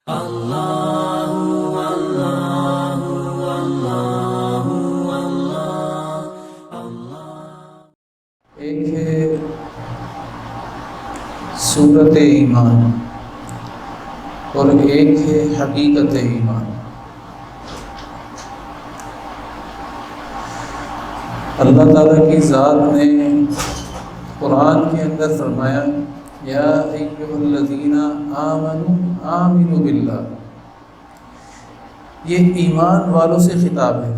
اللہ اللہ اللہ اللہ۔ ایک ہے صورت ایمان اور ایک ہے حقیقت ایمان۔ اللہ تعالیٰ کی ذات نے قرآن کے اندر فرمایا یا ایھا الذین آمنوا آمنوا باللہ۔ یہ ایمان والوں سے خطاب ہے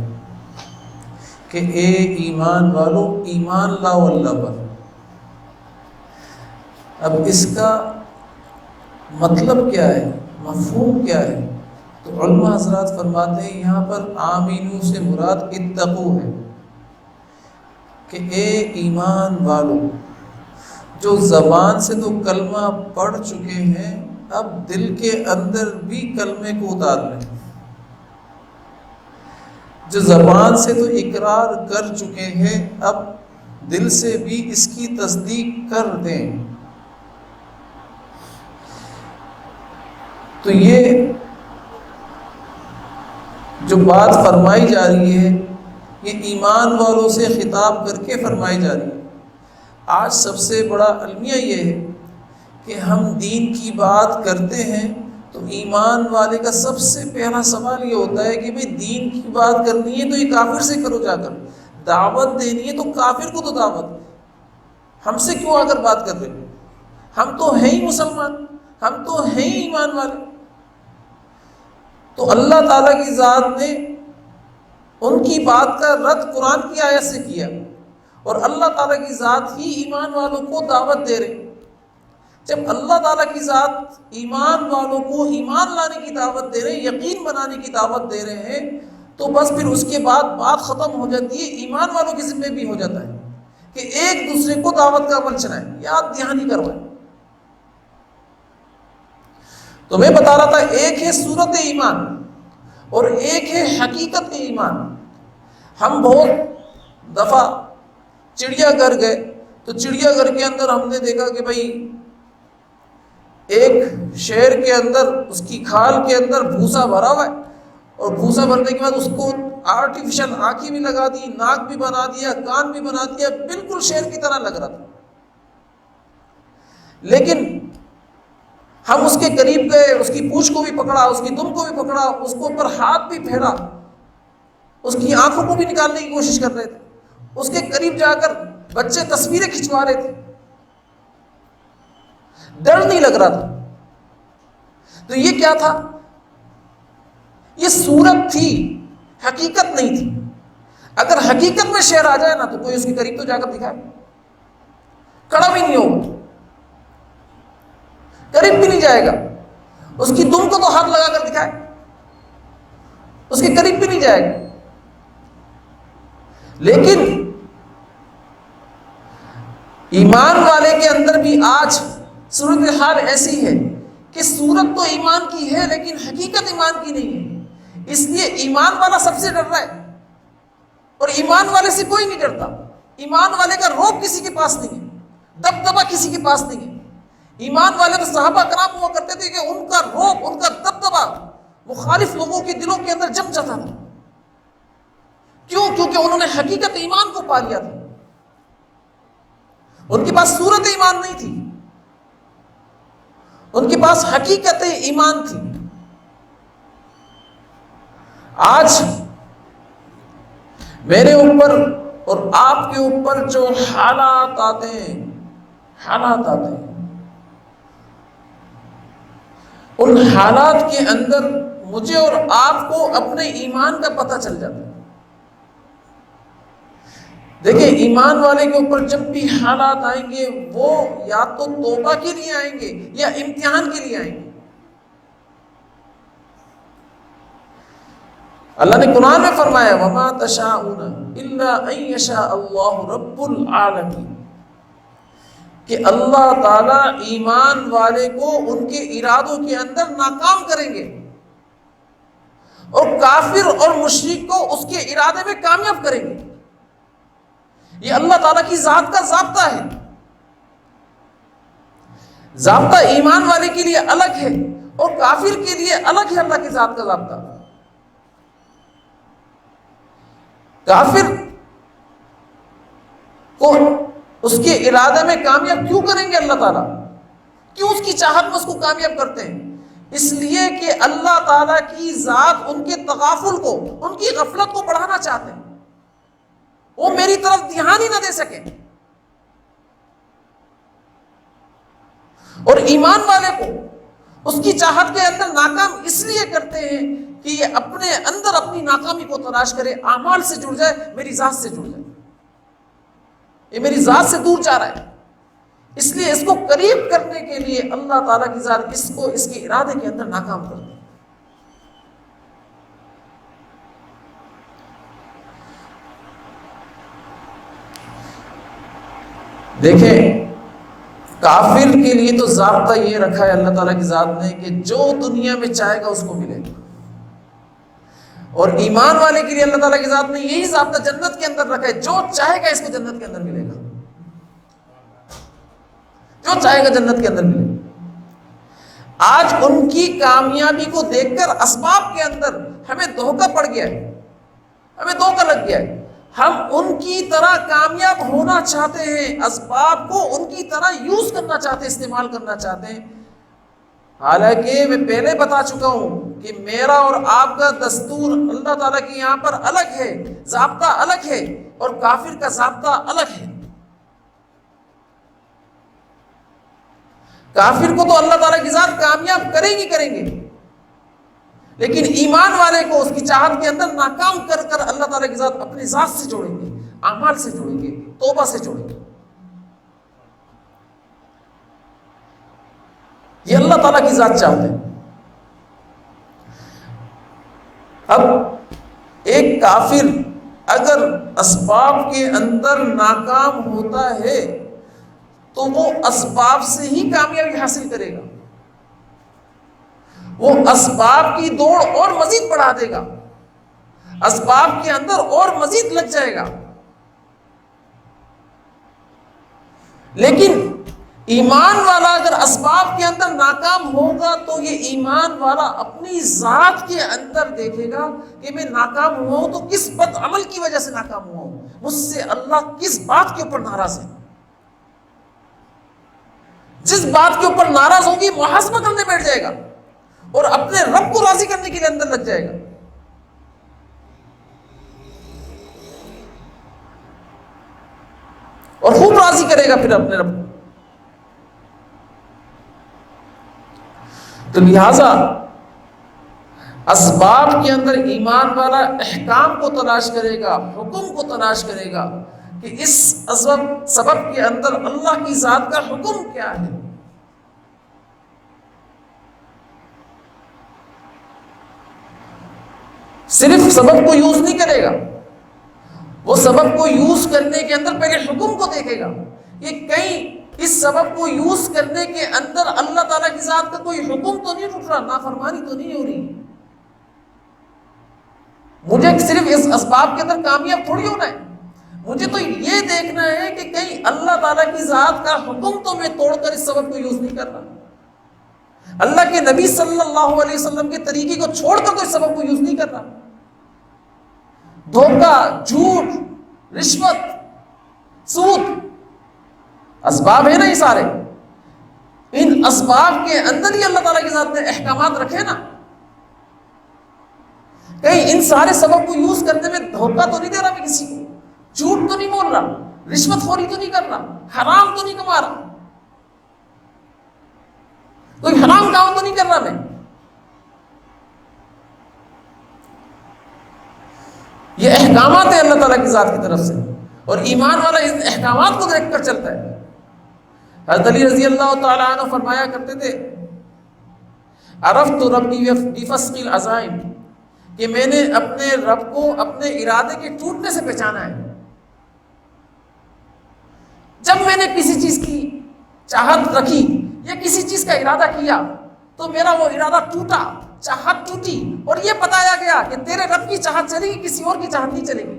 کہ اے ایمان والو ایمان لاؤ اللہ پر۔ اب اس کا مطلب کیا ہے، مفہوم کیا ہے؟ تو علماء حضرات فرماتے ہیں یہاں پر آمینو سے مراد اتقو ہے کہ اے ایمان والو، جو زبان سے تو کلمہ پڑھ چکے ہیں اب دل کے اندر بھی کلمے کو اتار لیں، جو زبان سے تو اقرار کر چکے ہیں اب دل سے بھی اس کی تصدیق کر دیں۔ تو یہ جو بات فرمائی جا رہی ہے یہ ایمان والوں سے خطاب کر کے فرمائی جا رہی ہے۔ آج سب سے بڑا المیہ یہ ہے کہ ہم دین کی بات کرتے ہیں تو ایمان والے کا سب سے پہلا سوال یہ ہوتا ہے کہ بھئی دین کی بات کرنی ہے تو یہ کافر سے کرو، جا کر دعوت دینی ہے تو کافر کو تو دعوت، ہم سے کیوں آ کر بات کر رہے ہیں؟ ہم تو ہیں ہی مسلمان، ہم تو ہیں ہی ایمان والے۔ تو اللہ تعالیٰ کی ذات نے ان کی بات کا رد قرآن کی آیت سے کیا، اور اللہ تعالیٰ کی ذات ہی ایمان والوں کو دعوت دے رہے۔ جب اللہ تعالیٰ کی ذات ایمان والوں کو ایمان لانے کی دعوت دے رہے ہیں، یقین بنانے کی دعوت دے رہے ہیں، تو بس پھر اس کے بعد بات ختم ہو جاتی ہے، ایمان والوں کے ذمہ بھی ہو جاتا ہے کہ ایک دوسرے کو دعوت کا عمل چلائیں، یاد دہانی کروائیں۔ تو میں بتا رہا تھا ایک ہے صورت ایمان اور ایک ہے حقیقت ایمان۔ ہم بہت دفعہ چڑیا گھر گئے تو چڑیا گھر کے اندر ہم نے دیکھا کہ بھائی ایک شیر کے اندر اس کی کھال کے اندر بھوسا بھرا ہوا ہے، اور بھوسا بھرنے کے بعد اس کو آرٹیفیشل آنکھیں بھی لگا دی، ناک بھی بنا دیا، کان بھی بنا دیا، بالکل شیر کی طرح لگ رہا تھا۔ لیکن ہم اس کے قریب گئے، اس کی پونچھ کو بھی پکڑا، اس کی دم کو بھی پکڑا، اس کو اوپر ہاتھ بھی پھیرا، اس کی آنکھوں کو بھی نکالنے کی کوشش کر رہے تھے، اس کے قریب جا کر بچے تصویریں کھنچوا رہے تھے، ڈر نہیں لگ رہا تھا۔ تو یہ کیا تھا؟ یہ صورت تھی، حقیقت نہیں تھی۔ اگر حقیقت میں شیر آ جائے نا تو کوئی اس کے قریب تو جا کر دکھائے، کھڑا بھی نہیں ہوگا، قریب بھی نہیں جائے گا، اس کی دم کو تو ہاتھ لگا کر دکھائے، اس کے قریب بھی نہیں جائے گا۔ لیکن ایمان والے کے اندر بھی آج صورتحال ایسی ہے کہ صورت تو ایمان کی ہے لیکن حقیقت ایمان کی نہیں ہے، اس لیے ایمان والا سب سے ڈر رہا ہے، اور ایمان والے سے کوئی نہیں ڈرتا۔ ایمان والے کا رعب کسی کے پاس نہیں ہے، دبدبہ کسی کے پاس نہیں ہے۔ ایمان والے تو صحابہ کرام ہوا کرتے تھے کہ ان کا رعب، ان کا دبدبہ مخالف لوگوں کے دلوں کے اندر جم جاتا تھا۔ کیوں؟ کیونکہ انہوں نے حقیقت ایمان کو پا لیا تھا، ان کے پاس صورت ایمان نہیں تھی، ان کے پاس حقیقت ایمان تھی۔ آج میرے اوپر اور آپ کے اوپر جو حالات آتے ہیں، ان حالات کے اندر مجھے اور آپ کو اپنے ایمان کا پتہ چل جاتا ہے۔ دیکھیں ایمان والے کے اوپر جب بھی حالات آئیں گے وہ یا تو توبہ کے لیے آئیں گے یا امتحان کے لیے آئیں گے۔ اللہ نے قرآن میں فرمایا وَمَا تَشَاءُونَ إِلَّا أَن يَشَاءَ اللَّهُ رَبُّ الْعَالَمِينَ، کہ اللہ تعالیٰ ایمان والے کو ان کے ارادوں کے اندر ناکام کریں گے، اور کافر اور مشرک کو اس کے ارادے میں کامیاب کریں گے۔ یہ اللہ تعالیٰ کی ذات کا ضابطہ ہے۔ ضابطہ ایمان والے کے لیے الگ ہے اور کافر کے لیے الگ ہے اللہ کی ذات کا ضابطہ. کافر کو اس کے ارادے میں کامیاب کیوں کریں گے اللہ تعالیٰ؟ کیوں اس کی چاہت میں اس کو کامیاب کرتے ہیں؟ اس لیے کہ اللہ تعالیٰ کی ذات ان کے تغافل کو، ان کی غفلت کو بڑھانا چاہتے ہیں، وہ میری طرف دھیان ہی نہ دے سکیں. اور ایمان والے کو اس کی چاہت کے اندر ناکام اس لیے کرتے ہیں کہ یہ اپنے اندر اپنی ناکامی کو تلاش کرے، اعمال سے جڑ جائے، میری ذات سے جڑ جائے. یہ میری ذات سے دور جا رہا ہے، اس لیے اس کو قریب کرنے کے لیے اللہ تعالیٰ کی ذات اس کو اس کے ارادے کے اندر ناکام کر دے. دیکھیں کافر کے لیے تو ضابطہ یہ رکھا ہے اللہ تعالیٰ کی ذات نے کہ جو دنیا میں چاہے گا اس کو ملے گا، اور ایمان والے کے لیے اللہ تعالیٰ کی ذات نے یہی ضابطہ جنت کے اندر رکھا ہے، جو چاہے گا اس کو جنت کے اندر ملے گا، جو چاہے گا جنت کے اندر ملے گا. آج ان کی کامیابی کو دیکھ کر اسباب کے اندر ہمیں دھوکہ پڑ گیا ہے، ہمیں دھوکہ لگ گیا ہے. ہم ان کی طرح کامیاب ہونا چاہتے ہیں، اسباب کو ان کی طرح یوز کرنا چاہتے ہیں، استعمال کرنا چاہتے ہیں. حالانکہ میں پہلے بتا چکا ہوں کہ میرا اور آپ کا دستور اللہ تعالیٰ کے یہاں پر الگ ہے، ضابطہ الگ ہے، اور کافر کا ضابطہ الگ ہے. کافر کو تو اللہ تعالیٰ کی ذات کامیاب کریں گے، لیکن ایمان والے کو اس کی چاہت کے اندر ناکام کر کر اللہ تعالیٰ کی ذات اپنی ذات سے جوڑیں گے، اعمال سے جوڑیں گے، توبہ سے جوڑیں گے. یہ اللہ تعالیٰ کی ذات چاہتے ہیں. اب ایک کافر اگر اسباب کے اندر ناکام ہوتا ہے تو وہ اسباب سے ہی کامیابی حاصل کرے گا، وہ اسباب کی دوڑ اور مزید بڑھا دے گا، اسباب کے اندر اور مزید لگ جائے گا. لیکن ایمان والا اگر اسباب کے اندر ناکام ہوگا تو یہ ایمان والا اپنی ذات کے اندر دیکھے گا کہ میں ناکام ہوا ہوں تو کس بد عمل کی وجہ سے ناکام ہوا ہوں، مجھ سے اللہ کس بات کے اوپر ناراض ہے. جس بات کے اوپر ناراض ہوگی محاسبہ کرنے بیٹھ جائے گا اور اپنے رب کو راضی کرنے کے لیے اندر لگ جائے گا. اور خوب راضی کرے گا پھر اپنے رب کو. تو لہذا اسباب کے اندر ایمان والا احکام کو تلاش کرے گا، حکم کو تلاش کرے گا کہ اس سبب کے اندر اللہ کی ذات کا حکم کیا ہے. صرف سبب کو یوز نہیں کرے گا، وہ سبب کو یوز کرنے کے اندر پہلے حکم کو دیکھے گا. یہ کہیں اس سبب کو یوز کرنے کے اندر اللہ تعالیٰ کی ذات کا کوئی حکم تو نہیں ٹوٹ رہا، نافرمانی تو نہیں ہو رہی. مجھے صرف اس اسباب کے اندر کامیاب تھوڑی ہونا ہے، مجھے تو یہ دیکھنا ہے کہ کہیں اللہ تعالیٰ کی ذات کا حکم تو میں توڑ کر اس سبب کو یوز نہیں کر رہا، اللہ کے نبی صلی اللہ علیہ وسلم کے طریقے کو چھوڑ کر تو اس سبب کو یوز نہیں کر رہا. دھوکہ، جھوٹ، رشوت، سود اسباب ہے نا، یہ سارے ان اسباب کے اندر ہی اللہ تعالیٰ کی ذات نے احکامات رکھے نا. کہیں ان سارے سبب کو یوز کرنے میں دھوکہ تو نہیں دے رہا میں کسی کو، جھوٹ تو نہیں بول رہا، رشوت خوری تو نہیں کر رہا، حرام تو نہیں کما رہا، کوئی حرام کام تو نہیں کر رہا میں. یہ احکامات ہیں اللہ تعالیٰ کی ذات کی طرف سے، اور ایمان والا ان احکامات کو دیکھ کر چلتا ہے. حضرت علی رضی اللہ تعالیٰ عنہ فرمایا کرتے تھے عرفت ربی بفسق العزائم، کہ میں نے اپنے رب کو اپنے ارادے کے ٹوٹنے سے پہچانا ہے. جب میں نے کسی چیز کی چاہت رکھی یا کسی چیز کا ارادہ کیا تو میرا وہ ارادہ ٹوٹا، چاہت ٹوٹی، اور یہ بتایا گیا کہ تیرے رب کی چاہت چلے گی، کسی اور کی چاہت نہیں چلے گی.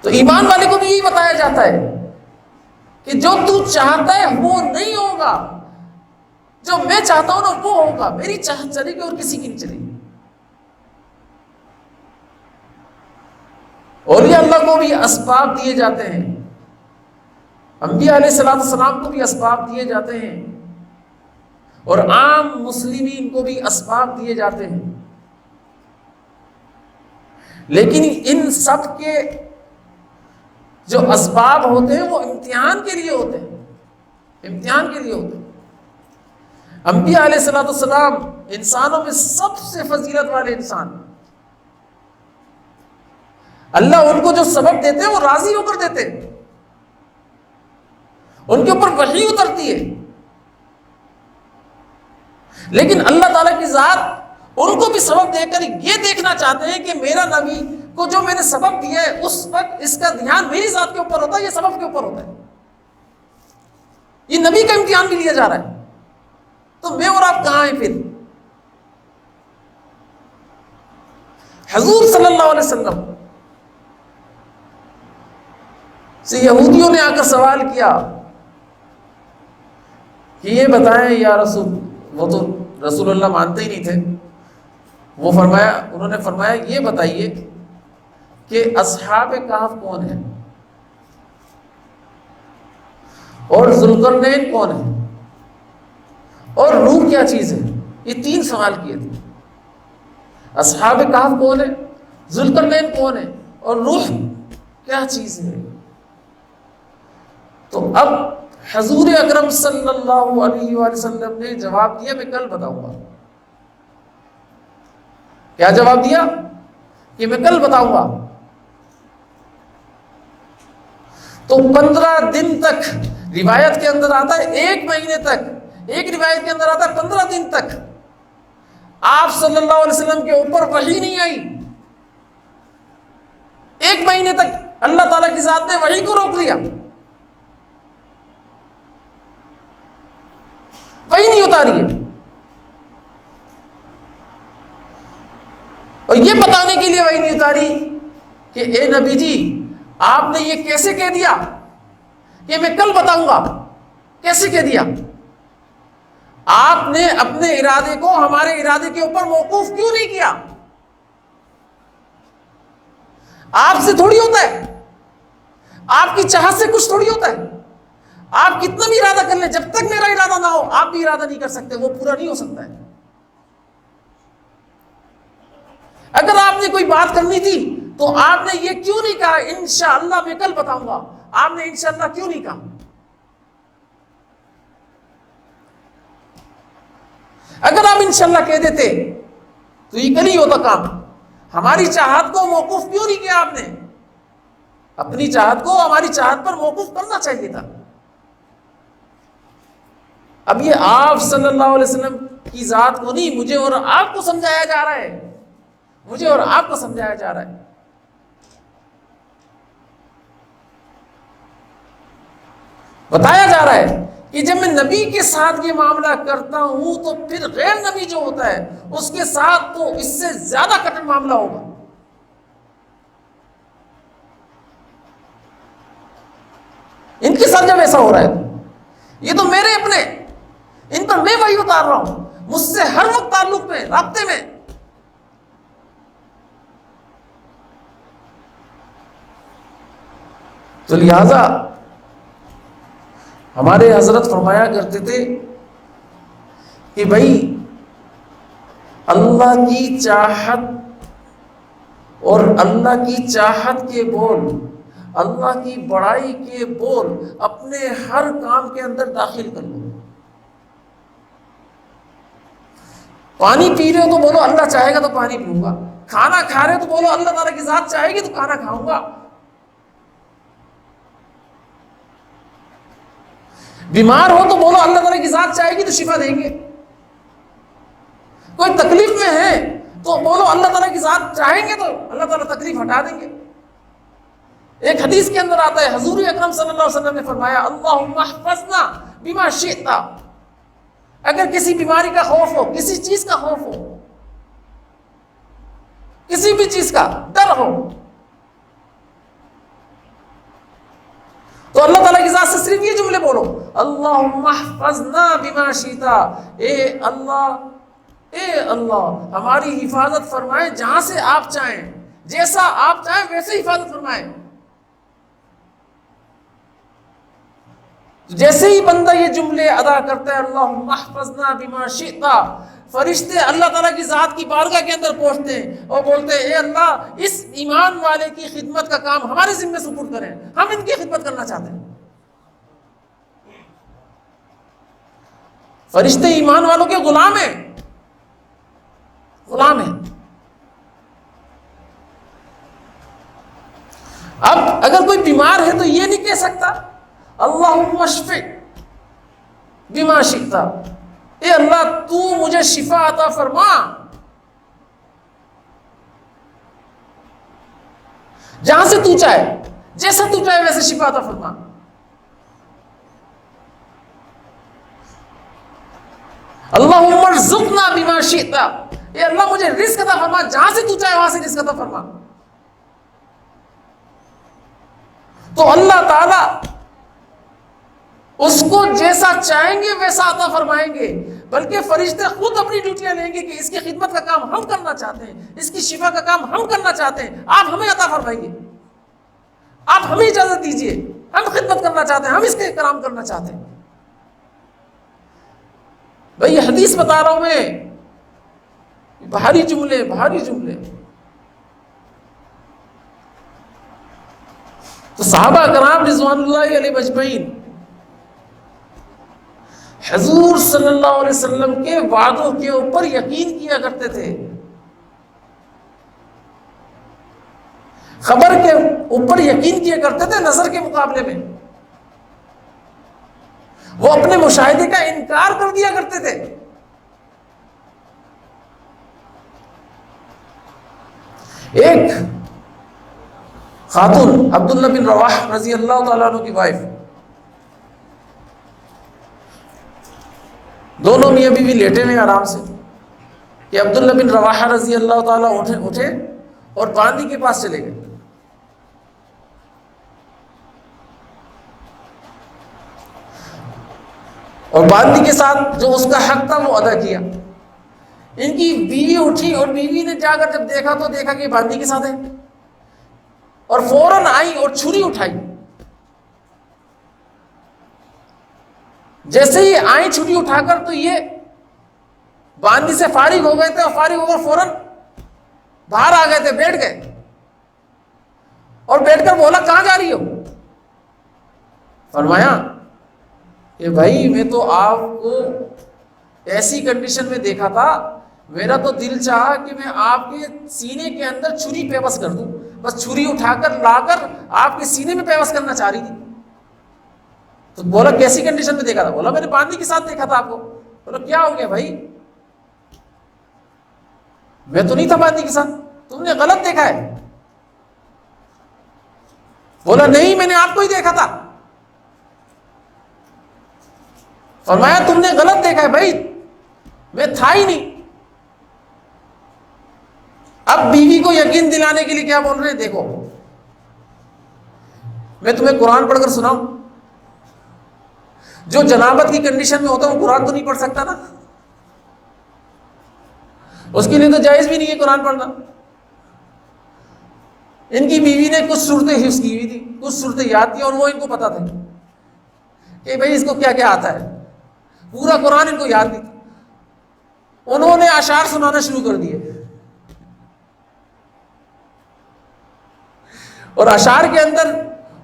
تو ایمان والے کو بھی یہی بتایا جاتا ہے کہ جو تو چاہتا ہے وہ نہیں ہوگا، جو میں چاہتا ہوں نا وہ ہوگا، میری چاہت چلے گی اور کسی کی نہیں چلے گی۔ اولیاء اللہ کو بھی اسباب دیے جاتے ہیں، انبیاء علیہ السلام کو بھی اسباب دیے جاتے ہیں، اور عام مسلمین کو بھی اسباب دیے جاتے ہیں، لیکن ان سب کے جو اسباب ہوتے ہیں وہ امتحان کے لیے ہوتے ہیں، امتحان کے لیے ہوتے ہیں۔ انبیاء علیہ السلام انسانوں میں سب سے فضیلت والے انسان، اللہ ان کو جو سبب دیتے ہیں وہ راضی ہو کر دیتے ہیں، ان کے اوپر وحی اترتی ہے، لیکن اللہ تعالیٰ کی ذات ان کو بھی سبب دے کر یہ دیکھنا چاہتے ہیں کہ میرا نبی کو جو میں نے سبب دیا ہے اس وقت اس کا دھیان میری ذات کے اوپر ہوتا ہے، یہ سبب کے اوپر ہوتا ہے، یہ نبی کا امتحان بھی لیا جا رہا ہے، تو میں اور آپ کہاں ہیں پھر؟ حضور صلی اللہ علیہ وسلم سے یہودیوں نے آ کر سوال کیا کہ یہ بتائیں یا رسول، وہ تو رسول اللہ مانتے ہی نہیں تھے، انہوں نے فرمایا یہ بتائیے کہ اصحاب کہف کون ہیں اور ذوالقرنین کون ہے اور روح کیا چیز ہے؟ یہ 3 سوال کیے تھے، اصحاب کہف کون ہے، ذوالقرنین کون ہے اور روح کیا چیز ہے؟ تو اب حضور اکرم صلی اللہ علیہ وآلہ وسلم نے جواب دیا میں کل بتاؤں گا۔ کیا جواب دیا؟ کہ میں کل بتاؤں گا۔ تو 15 دن تک روایت کے اندر آتا ہے، 1 مہینے تک، ایک روایت کے اندر آتا ہے 15 دن تک آپ صلی اللہ علیہ وسلم کے اوپر وحی نہیں آئی، 1 مہینے تک اللہ تعالیٰ کی ذات نے وحی کو روک لیا، وحی نہیں اتاری ہے، اور یہ بتانے کے لیے وحی نہیں اتاری کہ اے نبی جی آپ نے یہ کیسے کہہ دیا کہ میں کل بتاؤں گا؟ کیسے کہہ دیا؟ آپ نے اپنے ارادے کو ہمارے ارادے کے اوپر موقوف کیوں نہیں کیا؟ آپ سے تھوڑی ہوتا ہے، آپ کی چاہت سے کچھ تھوڑی ہوتا ہے، آپ کتنا بھی ارادہ کر لیں، جب تک میرا ارادہ نہ ہو آپ بھی ارادہ نہیں کر سکتے، وہ پورا نہیں ہو سکتا ہے۔ اگر آپ نے کوئی بات کرنی تھی تو آپ نے یہ کیوں نہیں کہا انشاءاللہ میں کل بتاؤں گا؟ آپ نے انشاءاللہ کیوں نہیں کہا؟ اگر آپ انشاءاللہ کہہ دیتے تو یہ کل ہی ہوتا کام۔ ہماری چاہت کو موقوف کیوں نہیں کیا آپ نے؟ اپنی چاہت کو ہماری چاہت پر موقوف کرنا چاہیے تھا۔ اب یہ آپ صلی اللہ علیہ وسلم کی ذات کو نہیں، مجھے اور آپ کو سمجھایا جا رہا ہے، مجھے اور آپ کو سمجھایا جا رہا ہے۔ بتایا جا رہا ہے کہ جب میں نبی کے ساتھ یہ معاملہ کرتا ہوں تو پھر غیر نبی جو ہوتا ہے اس کے ساتھ تو اس سے زیادہ کٹن معاملہ ہوگا۔ ان کے ساتھ جب ایسا ہو رہا ہے یہ تو میرے اپنے، ان پر میں وحی اتار رہا ہوں، مجھ سے ہر وقت تعلق میں، رابطے میں۔ تو لہذا ہمارے حضرت فرمایا کرتے تھے کہ بھائی اللہ کی چاہت اور اللہ کی چاہت کے بول، اللہ کی بڑائی کے بول اپنے ہر کام کے اندر داخل کر لو۔ پانی پی رہے ہو تو بولو اللہ چاہے گا تو پانی پیوں گا، کھانا کھا رہے ہو تو بولو اللہ تعالیٰ کی ذات چاہے گی تو کھانا کھاؤں گا، بیمار ہو تو بولو اللہ تعالیٰ کی ذات چاہے گی تو شفا دیں گے، کوئی تکلیف میں ہے تو بولو اللہ تعالیٰ کی ذات چاہیں گے تو اللہ تعالیٰ تکلیف ہٹا دیں گے۔ ایک حدیث کے اندر آتا ہے حضور اکرم صلی اللہ علیہ وسلم نے فرمایا اللہم احفظنا بما شئت، اگر کسی بیماری کا خوف ہو، کسی چیز کا خوف ہو، کسی بھی چیز کا ڈر ہو تو اللہ تعالیٰ کی ذات سے صرف یہ جملے بولو، اللہم احفظنا بما شئتا، اے اللہ ہماری حفاظت فرمائے جہاں سے آپ چاہیں، جیسا آپ چاہیں ویسے حفاظت فرمائے۔ جیسے ہی بندہ یہ جملے ادا کرتا ہے اللہم احفظنا بما شئتا، فرشتے اللہ تعالیٰ کی ذات کی بارگاہ کے اندر پہنچتے ہیں اور بولتے ہیں اے اللہ اس ایمان والے کی خدمت کا کام ہمارے ذمہ سپرد کریں، ہم ان کی خدمت کرنا چاہتے ہیں۔ فرشتے ایمان والوں کے غلام ہیں، غلام ہیں۔ اب اگر کوئی بیمار ہے تو یہ نہیں کہہ سکتا اللہم اشفی بما شئتا، اے اللہ تو مجھے شفا عطا فرما، جہاں سے تو چاہے، جیسا تو چاہے ویسے شفا عطا فرما۔ اللہم ارزقنا بما شئتا، اے اللہ مجھے رزق عطا فرما، جہاں سے تو چاہے وہاں سے رزق عطا فرما۔ تو اللہ تعالی اس کو جیسا چاہیں گے ویسا عطا فرمائیں گے، بلکہ فرشتے خود اپنی ڈیوٹیاں لیں گے کہ اس کی خدمت کا کام ہم کرنا چاہتے ہیں، اس کی شفا کا کام ہم کرنا چاہتے ہیں، آپ ہمیں عطا فرمائیں گے، آپ ہمیں اجازت دیجئے، ہم خدمت کرنا چاہتے ہیں، ہم اس کے کرام کرنا چاہتے ہیں۔ بھئی یہ حدیث بتا رہا ہوں میں، بھاری جملے بھاری جملے۔ تو صحابہ کرام رضوان اللہ علیہ مجمعین حضور صلی اللہ علیہ وسلم کے وعدوں کے اوپر یقین کیا کرتے تھے، خبر کے اوپر یقین کیا کرتے تھے نظر کے مقابلے میں۔ وہ اپنے مشاہدے کا انکار کر دیا کرتے تھے۔ ایک خاتون عبداللہ بن رواحہ رضی اللہ تعالیٰ عنہ کی وائف، دونوں میاں بیوی لیٹے ہوئے آرام سے، کہ عبداللہ بن رواحہ رضی اللہ تعالیٰ اٹھے اور باندی کے پاس چلے گئے۔ اور باندی کے ساتھ جو اس کا حق تھا وہ ادا کیا۔ ان کی بیوی اٹھی اور بیوی نے جا کر جب دیکھا تو دیکھا کہ باندی کے ساتھ ہے، اور فوراً آئی اور چھری اٹھائی۔ جیسے ہی آئی چھری اٹھا کر تو یہ باندی سے فارغ ہو گئے تھے، اور فارغ ہو کر فوراً باہر آ گئے تھے، بیٹھ گئے، اور بیٹھ کر بولا کہاں جا رہی ہو؟ فرمایا کہ بھائی میں تو آپ کو ایسی کنڈیشن میں دیکھا تھا، میرا تو دل چاہا کہ میں آپ کے سینے کے اندر چھری پیوست کر دوں، بس چھری اٹھا کر لا کر آپ کے سینے میں پیوست کرنا چاہ رہی تھی۔ تو بولا کیسی کنڈیشن میں دیکھا تھا؟ بولا میں نے باندی کے ساتھ دیکھا تھا آپ کو۔ بولا کیا ہو گیا بھائی؟ میں تو نہیں تھا باندی کے ساتھ، تم نے غلط دیکھا ہے۔ بولا نہیں میں نے آپ کو ہی دیکھا تھا۔ فرمایا تم نے غلط دیکھا ہے بھائی، میں تھا ہی نہیں۔ اب بیوی کو یقین دلانے کے لیے کیا بول رہے ہیں؟ دیکھو میں تمہیں قرآن پڑھ کر سناؤں؟ جو جنابت کی کنڈیشن میں ہوتا ہے وہ قرآن تو نہیں پڑھ سکتا نا، اس کے لیے تو جائز بھی نہیں ہے قرآن پڑھنا۔ ان کی بیوی نے کچھ صورتیں حفظ کی ہوئی تھی، کچھ صورتیں یاد تھی، اور وہ ان کو پتا تھا کہ بھائی اس کو کیا کیا آتا ہے، پورا قرآن ان کو یاد نہیں تھا۔ انہوں نے اشعار سنانا شروع کر دیے، اور اشعار کے اندر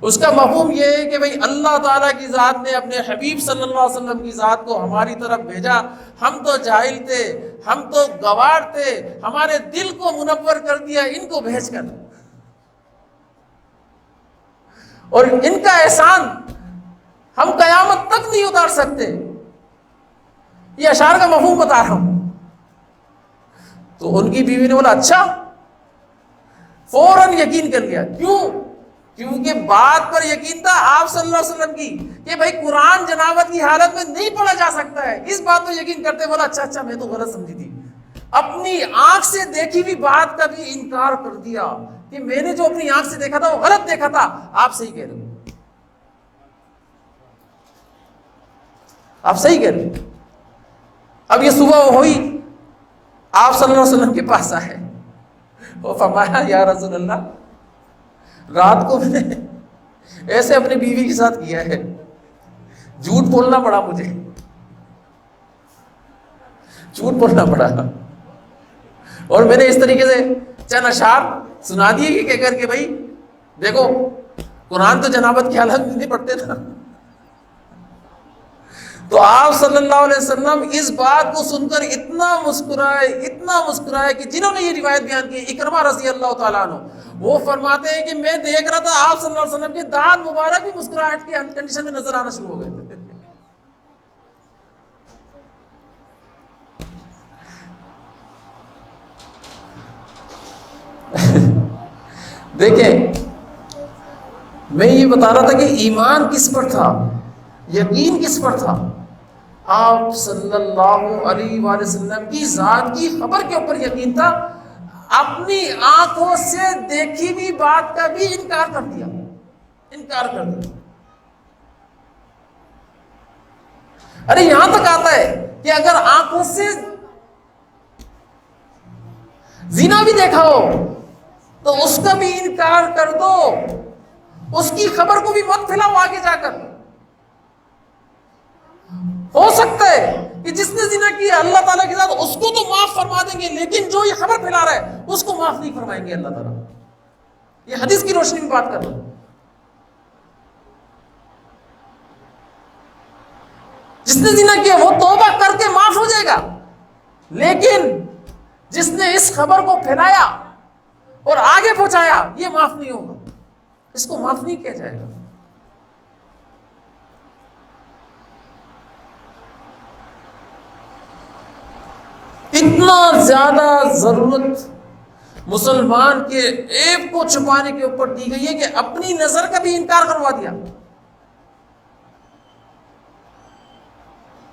اس کا مفہوم یہ ہے کہ بھئی اللہ تعالیٰ کی ذات نے اپنے حبیب صلی اللہ علیہ وسلم کی ذات کو ہماری طرف بھیجا، ہم تو جاہل تھے، ہم تو گوار تھے، ہمارے دل کو منور کر دیا ان کو بھیج کر، اور ان کا احسان ہم قیامت تک نہیں اتار سکتے۔ یہ اشعار کا مفہوم بتا رہا ہوں۔ تو ان کی بیوی نے بولا اچھا، فوراً یقین کر لیا۔ کیوں؟ کیونکہ بات پر یقین تھا آپ صلی اللہ علیہ وسلم کی کہ بھائی قرآن جنابت کی حالت میں نہیں پڑھا جا سکتا ہے، اس بات پر یقین کرتے بولا اچھا میں تو غلط سمجھی تھی۔ اپنی آنکھ سے دیکھی ہوئی بات کا بھی انکار کر دیا کہ میں نے جو اپنی آنکھ سے دیکھا تھا وہ غلط دیکھا تھا، آپ صحیح کہہ رہے ہو۔ آپ صحیح کہہ رہے ہیں۔ اب یہ صبح ہوئی، آپ صلی اللہ علیہ وسلم کے پاس آئے، وہ فرمایا یا رسول اللہ، رات کو میں نے ایسے اپنی بیوی کے ساتھ کیا ہے، جھوٹ بولنا پڑا مجھے، جھوٹ بولنا پڑا، اور میں نے اس طریقے سے چند اشعار سنا دیے کہ کہہ کر کے بھائی دیکھو قرآن تو جنابت کی حالت میں نہیں پڑھتے تھا۔ تو آپ صلی اللہ علیہ وسلم اس بات کو سن کر اتنا مسکرائے کہ جنہوں نے یہ روایت بیان کی، اکرمہ رضی اللہ تعالیٰ عنہ، وہ فرماتے ہیں کہ میں دیکھ رہا تھا آپ صلی اللہ علیہ وسلم کے دانت مبارک بھی مسکراہٹ کی کنڈیشن میں نظر آنا شروع ہو گئے۔ دیکھیں میں یہ بتا رہا تھا کہ ایمان کس پر تھا، یقین کس پر تھا؟ آپ صلی اللہ علیہ وآلہ وسلم کی ذات کی خبر کے اوپر یقین تھا، اپنی آنکھوں سے دیکھی ہوئی بات کا بھی انکار کر دیا۔ ارے یہاں تک آتا ہے کہ اگر آنکھوں سے زنا بھی دیکھا ہو تو اس کا بھی انکار کر دو، اس کی خبر کو بھی مت پھیلاؤ آگے جا کر۔ ہو سکتا ہے کہ جس نے زنا کیا اللہ تعالیٰ کے ساتھ اس کو تو معاف فرما دیں گے، لیکن جو یہ خبر پھیلا رہا ہے اس کو معاف نہیں فرمائیں گے اللہ تعالیٰ۔ یہ حدیث کی روشنی میں بات کر رہا ہوں۔ جس نے زنا کیا وہ توبہ کر کے معاف ہو جائے گا، لیکن جس نے اس خبر کو پھیلایا اور آگے پہنچایا یہ معاف نہیں ہوگا، اس کو معاف نہیں کیا جائے گا۔ اتنا زیادہ ضرورت مسلمان کے عیب کو چھپانے کے اوپر دی گئی ہے کہ اپنی نظر کا بھی انکار کروا دیا،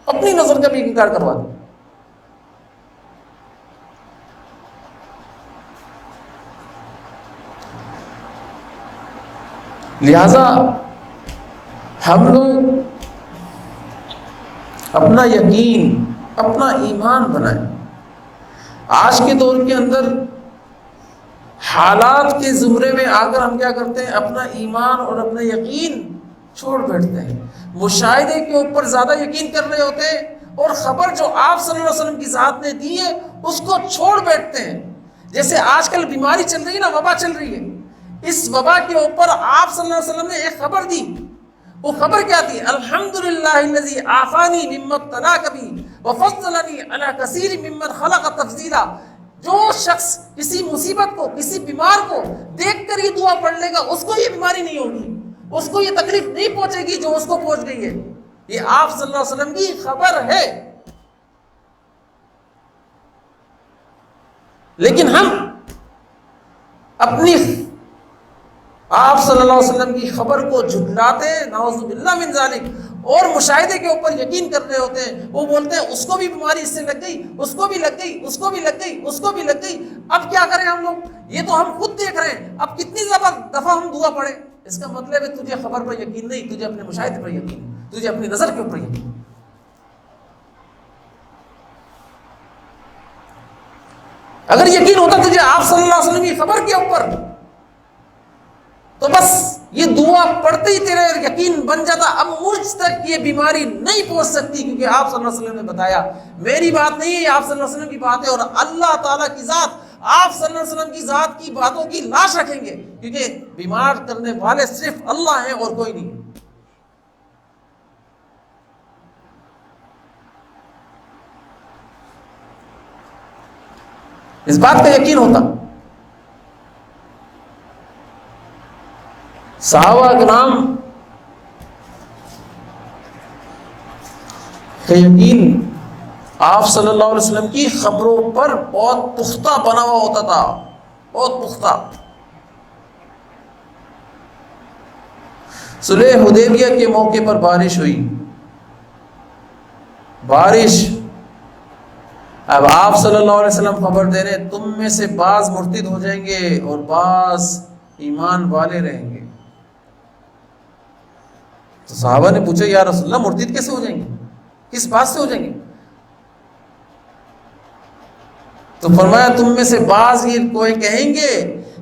اپنی نظر کا بھی انکار کروا دیا۔ لہذا ہم لوگ اپنا یقین، اپنا ایمان بنائیں۔ آج کے دور کے اندر حالات کے زمرے میں آ کر ہم کیا کرتے ہیں؟ اپنا ایمان اور اپنا یقین چھوڑ بیٹھتے ہیں، مشاہدے کے اوپر زیادہ یقین کر رہے ہوتے ہیں، اور خبر جو آپ صلی اللہ علیہ وسلم کی ذات نے دی ہے اس کو چھوڑ بیٹھتے ہیں۔ جیسے آج کل بیماری چل رہی ہے نا، وبا چل رہی ہے، اس وبا کے اوپر آپ صلی اللہ علیہ وسلم نے ایک خبر دی۔ وہ خبر کیا تھی؟ الحمدللہ الذی عافانی مما ابتلاک بہ وفضلنی علی کثیر ممن خلق تفضیلا۔ جو شخص کسی مصیبت کو، کسی بیمار کو دیکھ کر یہ دعا پڑھ لے گا اس کو یہ بیماری نہیں ہوگی، اس کو یہ تکلیف نہیں پہنچے گی جو اس کو پہنچ گئی ہے۔ یہ آپ صلی اللہ علیہ وسلم کی خبر ہے۔ لیکن ہم اپنی آپ صلی اللہ علیہ وسلم کی خبر کو جھٹلاتے، نعوذ باللہ من ذالک، اور مشاہدے کے اوپر یقین کر رہے ہوتے ہیں۔ وہ بولتے ہیں اس کو بھی بیماری اس سے لگ گئی، اس کو بھی لگ گئی، اس کو بھی لگ گئی، اس کو بھی لگ گئی۔ اب کیا کریں ہم لوگ؟ یہ تو ہم خود دیکھ رہے ہیں، اب کتنی دفعہ ہم دعا پڑھیں؟ اس کا مطلب ہے تجھے خبر پر یقین نہیں، تجھے اپنے مشاہدے پر یقین، تجھے اپنی نظر کے اوپر یقین۔ اگر یقین ہوتا تجھے آپ صلی اللہ علیہ وسلم کی خبر کے اوپر تو بس یہ دعا پڑھتے ہی تیرا یقین بن جاتا، اب مجھ تک یہ بیماری نہیں پہنچ سکتی، کیونکہ آپ صلی اللہ علیہ وسلم نے بتایا میری بات نہیں ہے، یہ آپ صلی اللہ علیہ وسلم کی بات ہے، اور اللہ تعالیٰ کی ذات آپ صلی اللہ علیہ وسلم کی ذات کی باتوں کی لاش رکھیں گے، کیونکہ بیمار کرنے والے صرف اللہ ہیں اور کوئی نہیں۔ اس بات کا یقین ہوتا۔ صحابہ کرام کا یقین آپ صلی اللہ علیہ وسلم کی خبروں پر بہت پختہ بنا ہوا ہوتا تھا، بہت پختہ۔ صلح حدیبیہ کے موقع پر بارش ہوئی، بارش، اب آپ صلی اللہ علیہ وسلم خبر دے رہے تم میں سے بعض مرتد ہو جائیں گے اور بعض ایمان والے رہیں گے۔ تو صحابہ نے پوچھا یا رسول اللہ مرتد کیسے ہو جائیں گے؟ کس بات سے ہو جائیں گے؟ تو فرمایا تم میں سے بعض یہ کوئی کہیں گے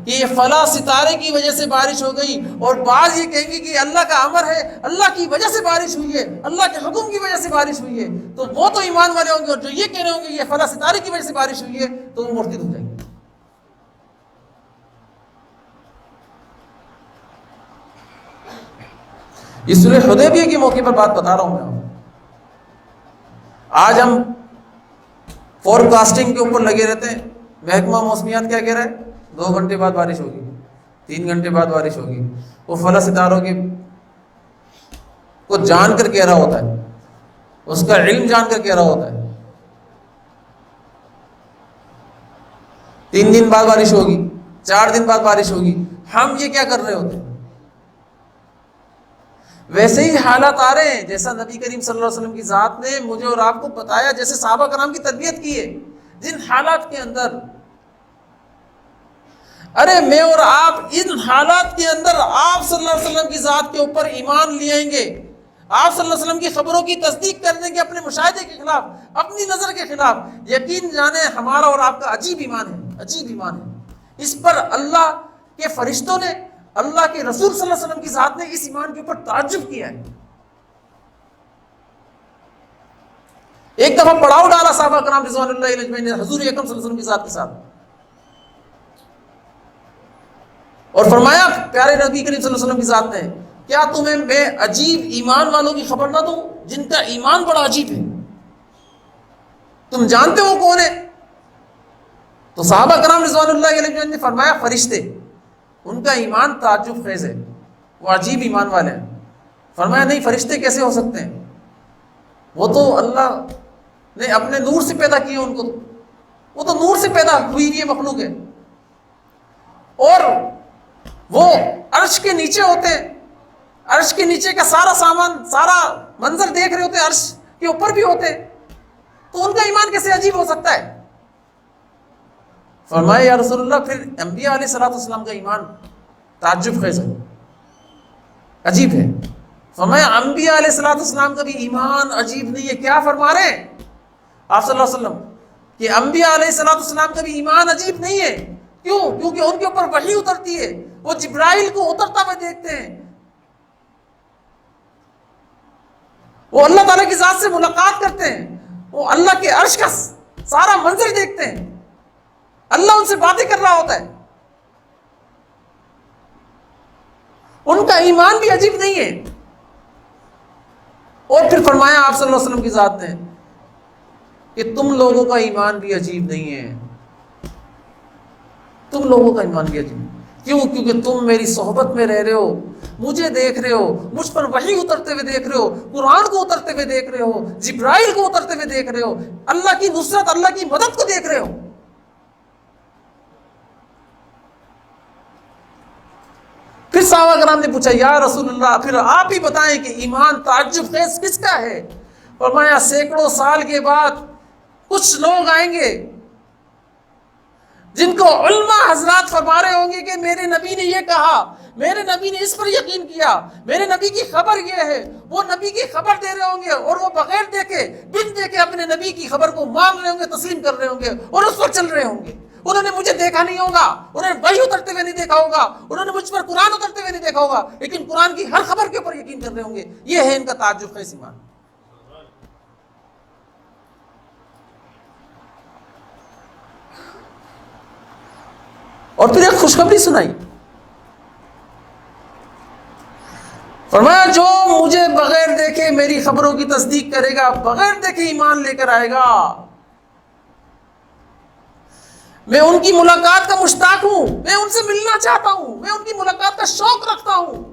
کہ یہ فلاں ستارے کی وجہ سے بارش ہو گئی، اور بعض یہ کہیں گے کہ یہ اللہ کا امر ہے، اللہ کی وجہ سے بارش ہوئی ہے، اللہ کے حکم کی وجہ سے بارش ہوئی ہے. تو وہ تو ایمان والے ہوں گے، اور جو یہ کہہ رہے ہوں گے یہ فلاں ستارے کی وجہ سے بارش ہوئی ہے تو وہ مرتد ہو جائیں گے. یہ صلح حدیبیہ کے موقع پر بات بتا رہا ہوں میں آپ کو. آج ہم فور کاسٹنگ کے اوپر لگے رہتے ہیں. محکمہ موسمیات کیا کہہ رہا ہے؟ 2 گھنٹے بعد بارش ہوگی، 3 گھنٹے بعد بارش ہوگی. وہ فلاں ستاروں کے کو جان کر کہہ رہا ہوتا ہے، اس کا علم جان کر کہہ رہا ہوتا ہے. 3 دن بعد بارش ہوگی، 4 دن بعد بارش ہوگی. ہم یہ کیا کر رہے ہوتے ہیں؟ ویسے ہی حالات آ رہے ہیں جیسا نبی کریم صلی اللہ علیہ وسلم کی ذات نے مجھے اور آپ کو بتایا، جیسے صحابہ کرام کی تربیت کی ہے. جن حالات کے اندر ارے میں اور آپ ان حالات کے اندر آپ صلی اللہ علیہ وسلم کی ذات کے اوپر ایمان لے آئیں گے، آپ صلی اللہ علیہ وسلم کی خبروں کی تصدیق کر دیں گے اپنے مشاہدے کے خلاف، اپنی نظر کے خلاف. یقین جانیں ہمارا اور آپ کا عجیب ایمان ہے، عجیب ایمان ہے. اس پر اللہ کے فرشتوں نے، اللہ کے رسول صلی اللہ علیہ وسلم کی ذات نے اس ایمان کے اوپر تعجب کیا ہے. ایک دفعہ پڑاؤ ڈالا صحابہ کرام رضوان اللہ علیہ اجمعین نے حضور اکرم صلی اللہ علیہ وسلم کی ذات کے ساتھ، اور فرمایا پیارے نبی کریم صلی اللہ علیہ وسلم کی ذات نے، کیا تمہیں میں عجیب ایمان والوں کی خبر نہ دوں جن کا ایمان بڑا عجیب ہے؟ تم جانتے ہو کون ہے؟ تو صحابہ کرام رضوان اللہ علیہ اجمعین نے فرمایا فرشتے، ان کا ایمان تعجب خیز ہے، وہ عجیب ایمان والے ہیں. فرمایا نہیں، فرشتے کیسے ہو سکتے ہیں؟ وہ تو اللہ نے اپنے نور سے پیدا کیے ان کو، وہ تو نور سے پیدا ہوئی ہوئی مخلوق ہے، اور وہ عرش کے نیچے ہوتے ہیں، عرش کے نیچے کا سارا سامان، سارا منظر دیکھ رہے ہوتے ہیں، عرش کے اوپر بھی ہوتے ہیں، تو ان کا ایمان کیسے عجیب ہو سکتا ہے؟ فرمایا یا رسول اللہ پھر انبیاء علیہ الصلوۃ والسلام کا ایمان تعجب خیز ہے، عجیب ہے. فرمایا انبیاء علیہ الصلوۃ والسلام کا بھی ایمان عجیب نہیں ہے. کیا فرما رہے ہیں آپ صلی اللہ علیہ وسلم کہ انبیاء علیہ الصلوۃ والسلام کا بھی ایمان عجیب نہیں ہے؟ کیوں؟ کیونکہ ان کے اوپر وحی اترتی ہے، وہ جبرائیل کو اترتا ہوئے دیکھتے ہیں، وہ اللہ تعالیٰ کی ذات سے ملاقات کرتے ہیں، وہ اللہ کے عرش کا سارا منظر دیکھتے ہیں، اللہ ان سے باتیں کر رہا ہوتا ہے. ان کا ایمان بھی عجیب نہیں ہے. اور پھر فرمایا آپ صلی اللہ علیہ وسلم کی ذات نے کہ تم لوگوں کا ایمان بھی عجیب نہیں ہے، تم لوگوں کا ایمان بھی عجیب نہیں. کیوں؟ کیونکہ تم میری صحبت میں رہ رہے ہو، مجھے دیکھ رہے ہو، مجھ پر وحی اترتے ہوئے دیکھ رہے ہو، قرآن کو اترتے ہوئے دیکھ رہے ہو، جبرائیل کو اترتے ہوئے دیکھ رہے ہو، اللہ کی نصرت، اللہ کی مدد کو دیکھ رہے ہو. پھر صحابہ کرام نے پوچھا یا رسول اللہ پھر آپ ہی بتائیں کہ ایمان تعجب خیز کس کا ہے؟ فرمایا سینکڑوں سال کے بعد کچھ لوگ آئیں گے جن کو علماء حضرات فرما رہے ہوں گے کہ میرے نبی نے یہ کہا، میرے نبی نے اس پر یقین کیا، میرے نبی کی خبر یہ ہے. وہ نبی کی خبر دے رہے ہوں گے اور وہ بغیر دیکھے، بن دیکھے اپنے نبی کی خبر کو مان رہے ہوں گے، تسلیم کر رہے ہوں گے اور اس پر چل رہے ہوں گے. انہوں نے مجھے دیکھا نہیں ہوگا، انہوں نے وحی اترتے ہوئے نہیں دیکھا ہوگا، انہوں نے مجھ پر قرآن اترتے ہوئے نہیں دیکھا ہوگا، لیکن قرآن کی ہر خبر کے اوپر یقین کر رہے ہوں گے. یہ ہے ان کا تعجب خیز ایمان. اور پھر ایک خوشخبری سنائی، فرمایا جو مجھے بغیر دیکھے میری خبروں کی تصدیق کرے گا، بغیر دیکھے ایمان لے کر آئے گا، میں ان کی ملاقات کا مشتاق ہوں، میں ان سے ملنا چاہتا ہوں، میں ان کی ملاقات کا شوق رکھتا ہوں.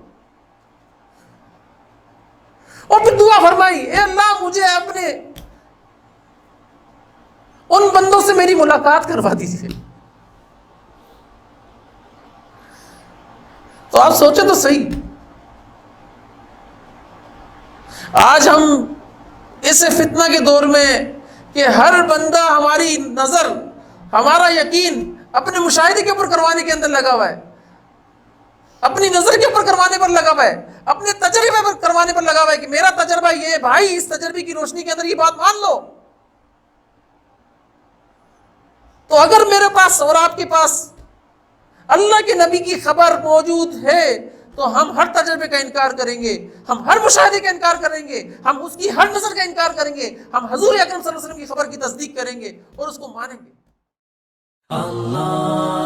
اور پھر دعا فرمائی اے اللہ مجھے اپنے ان بندوں سے میری ملاقات کروا دیجیے. تو آپ سوچیں تو صحیح، آج ہم اس فتنہ کے دور میں کہ ہر بندہ ہماری نظر، ہمارا یقین اپنے مشاہدے کے اوپر کروانے کے اندر لگا ہوا ہے، اپنی نظر کے اوپر کروانے پر لگا ہوا ہے. اپنے تجربے پر کروانے پر لگا ہوا ہے کہ میرا تجربہ یہ ہے بھائی، اس تجربے کی روشنی کے اندر یہ بات مان لو. تو اگر میرے پاس اور آپ کے پاس اللہ کے نبی کی خبر موجود ہے تو ہم ہر تجربے کا انکار کریں گے، ہم ہر مشاہدے کا انکار کریں گے، ہم اس کی ہر نظر کا انکار کریں گے، ہم حضور اکرم صلی اللہ علیہ وسلم کی خبر کی تصدیق کریں گے اور اس کو مانیں گے. اللہ